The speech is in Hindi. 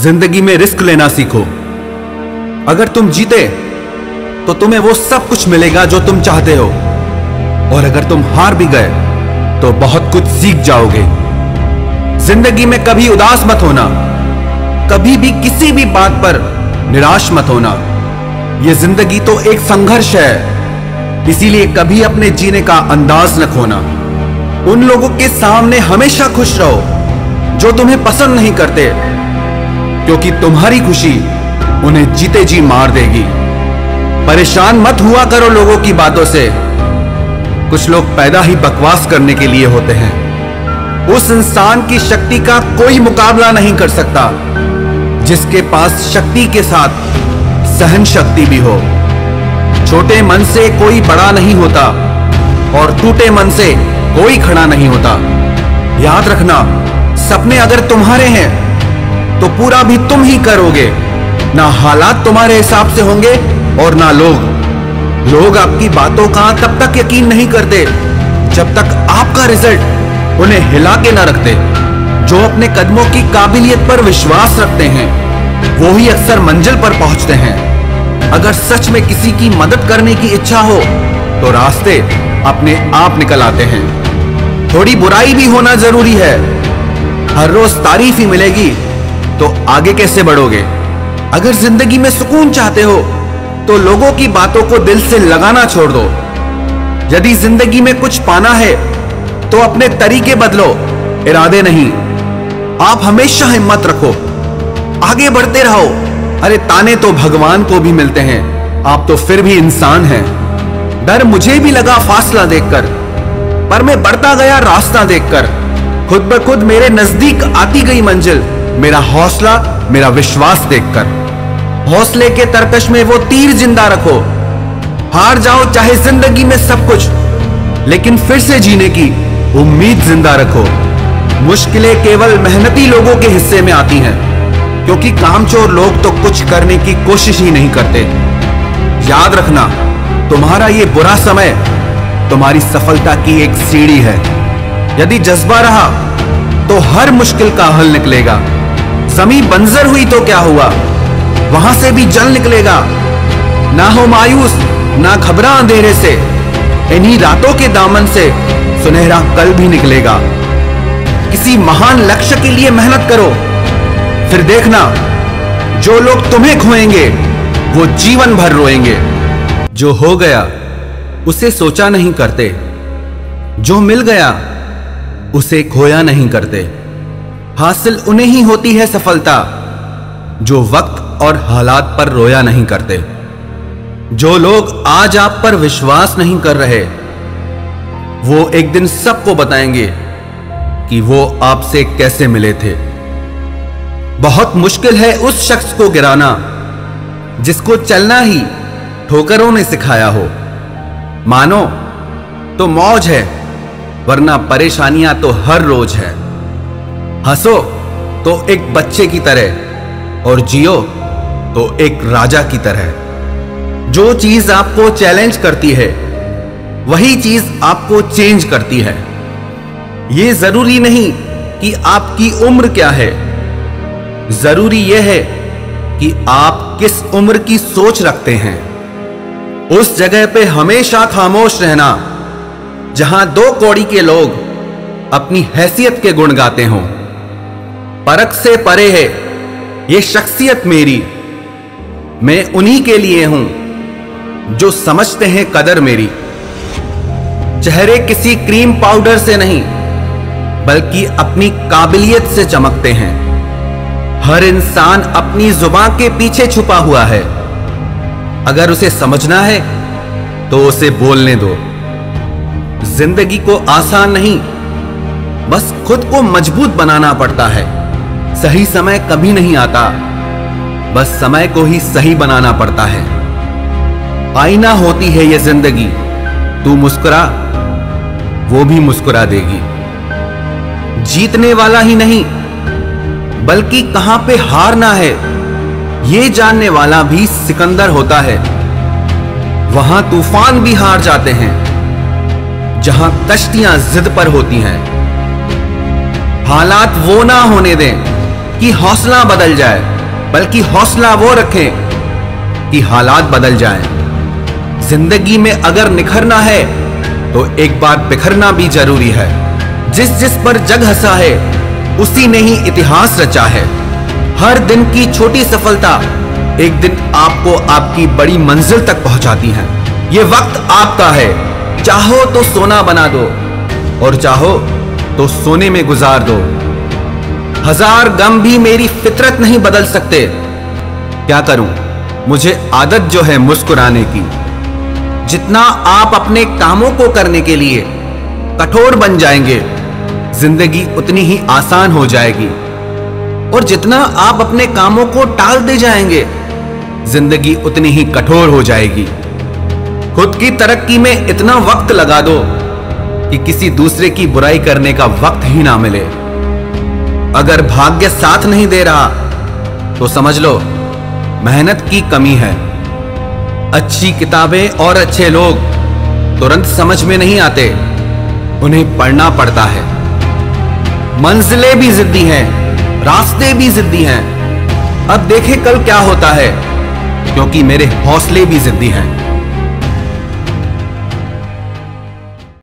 जिंदगी में रिस्क लेना सीखो। अगर तुम जीते तो तुम्हें वो सब कुछ मिलेगा जो तुम चाहते हो, और अगर तुम हार भी गए तो बहुत कुछ सीख जाओगे। जिंदगी में कभी उदास मत होना, कभी भी किसी भी बात पर निराश मत होना। यह जिंदगी तो एक संघर्ष है, इसीलिए कभी अपने जीने का अंदाज न खोना। उन लोगों के सामने हमेशा खुश रहो जो तुम्हें पसंद नहीं करते, क्योंकि तुम्हारी खुशी उन्हें जीते जी मार देगी। परेशान मत हुआ करो लोगों की बातों से, कुछ लोग पैदा ही बकवास करने के लिए होते हैं। उस इंसान की शक्ति का कोई मुकाबला नहीं कर सकता जिसके पास शक्ति के साथ सहन शक्ति भी हो। छोटे मन से कोई बड़ा नहीं होता और टूटे मन से कोई खड़ा नहीं होता। याद रखना, सपने अगर तुम्हारे हैं तो पूरा भी तुम ही करोगे। ना हालात तुम्हारे हिसाब से होंगे और ना लोग आपकी बातों का तब तक यकीन नहीं करते जब तक आपका रिजल्ट उन्हें हिला के ना रखते। जो अपने कदमों की काबिलियत पर विश्वास रखते हैं वो ही अक्सर मंजिल पर पहुंचते हैं। अगर सच में किसी की मदद करने की इच्छा हो तो रास्ते अपने आप निकल आते हैं। थोड़ी बुराई भी होना जरूरी है। हर रोज तारीफ ही मिलेगी तो आगे कैसे बढ़ोगे। अगर जिंदगी में सुकून चाहते हो तो लोगों की बातों को दिल से लगाना छोड़ दो। यदि जिंदगी में कुछ पाना है तो अपने तरीके बदलो, इरादे नहीं। आप हमेशा हिम्मत रखो, आगे बढ़ते रहो। अरे ताने तो भगवान को भी मिलते हैं, आप तो फिर भी इंसान हैं। डर मुझे भी लगा फासला देखकर, पर मैं बढ़ता गया रास्ता देखकर। खुद ब खुद मेरे नजदीक आती गई मंजिल, मेरा हौसला, मेरा विश्वास देखकर। हौसले के तरकश में वो तीर जिंदा रखो। हार जाओ चाहे जिंदगी में सब कुछ, लेकिन फिर से जीने की उम्मीद जिंदा रखो। मुश्किलें केवल मेहनती लोगों के हिस्से में आती हैं, क्योंकि कामचोर लोग तो कुछ करने की कोशिश ही नहीं करते। याद रखना, तुम्हारा ये बुरा समय तुम्हारी सफलता की एक सीढ़ी है। यदि जज्बा रहा तो हर मुश्किल का हल निकलेगा। जमीन बंजर हुई तो क्या हुआ, वहां से भी जल निकलेगा। ना हो मायूस, ना घबरा अंधेरे से, इन्हीं रातों के दामन से सुनहरा कल भी निकलेगा। किसी महान लक्ष्य के लिए मेहनत करो, फिर देखना जो लोग तुम्हें खोएंगे वो जीवन भर रोएंगे। जो हो गया उसे सोचा नहीं करते, जो मिल गया उसे खोया नहीं करते। हासिल उन्हें ही होती है सफलता जो वक्त और हालात पर रोया नहीं करते। जो लोग आज आप पर विश्वास नहीं कर रहे वो एक दिन सबको बताएंगे कि वो आपसे कैसे मिले थे। बहुत मुश्किल है उस शख्स को गिराना जिसको चलना ही ठोकरों ने सिखाया हो। मानो तो मौज है, वरना परेशानियां तो हर रोज है। हंसो तो एक बच्चे की तरह और जियो तो एक राजा की तरह। जो चीज आपको चैलेंज करती है वही चीज आपको चेंज करती है। यह जरूरी नहीं कि आपकी उम्र क्या है, जरूरी यह है कि आप किस उम्र की सोच रखते हैं। उस जगह पे हमेशा खामोश रहना जहां दो कौड़ी के लोग अपनी हैसियत के गुण गाते हों। परख से परे है ये शख्सियत मेरी, मैं उन्हीं के लिए हूं जो समझते हैं कदर मेरी। चेहरे किसी क्रीम पाउडर से नहीं बल्कि अपनी काबिलियत से चमकते हैं। हर इंसान अपनी जुबान के पीछे छुपा हुआ है, अगर उसे समझना है तो उसे बोलने दो। जिंदगी को आसान नहीं, बस खुद को मजबूत बनाना पड़ता है। सही समय कभी नहीं आता, बस समय को ही सही बनाना पड़ता है। आईना होती है ये जिंदगी, तू मुस्कुरा वो भी मुस्कुरा देगी। जीतने वाला ही नहीं बल्कि कहां पे हारना है ये जानने वाला भी सिकंदर होता है। वहां तूफान भी हार जाते हैं जहां कश्तियां जिद पर होती हैं। हालात वो ना होने दें कि हौसला बदल जाए, बल्कि हौसला वो रखें कि हालात बदल जाएं। जिंदगी में अगर निखरना है तो एक बार बिखरना भी जरूरी है। जिस जिस पर जग हंसा है उसी ने ही इतिहास रचा है। हर दिन की छोटी सफलता एक दिन आपको आपकी बड़ी मंजिल तक पहुंचाती है। ये वक्त आपका है, चाहो तो सोना बना दो और चाहो तो सोने में गुजार दो। हजार गम भी मेरी फितरत नहीं बदल सकते। क्या करूं, मुझे आदत जो है मुस्कुराने की। जितना आप अपने कामों को करने के लिए कठोर बन जाएंगे, जिंदगी उतनी ही आसान हो जाएगी। और जितना आप अपने कामों को टाल दे जाएंगे, जिंदगी उतनी ही कठोर हो जाएगी। खुद की तरक्की में इतना वक्त लगा दो कि किसी दूसरे की बुराई करने का वक्त ही ना मिले। अगर भाग्य साथ नहीं दे रहा तो समझ लो मेहनत की कमी है। अच्छी किताबें और अच्छे लोग तुरंत समझ में नहीं आते, उन्हें पढ़ना पड़ता है। मंजिलें भी जिद्दी हैं, रास्ते भी जिद्दी हैं। अब देखें कल क्या होता है, क्योंकि मेरे हौसले भी जिद्दी हैं।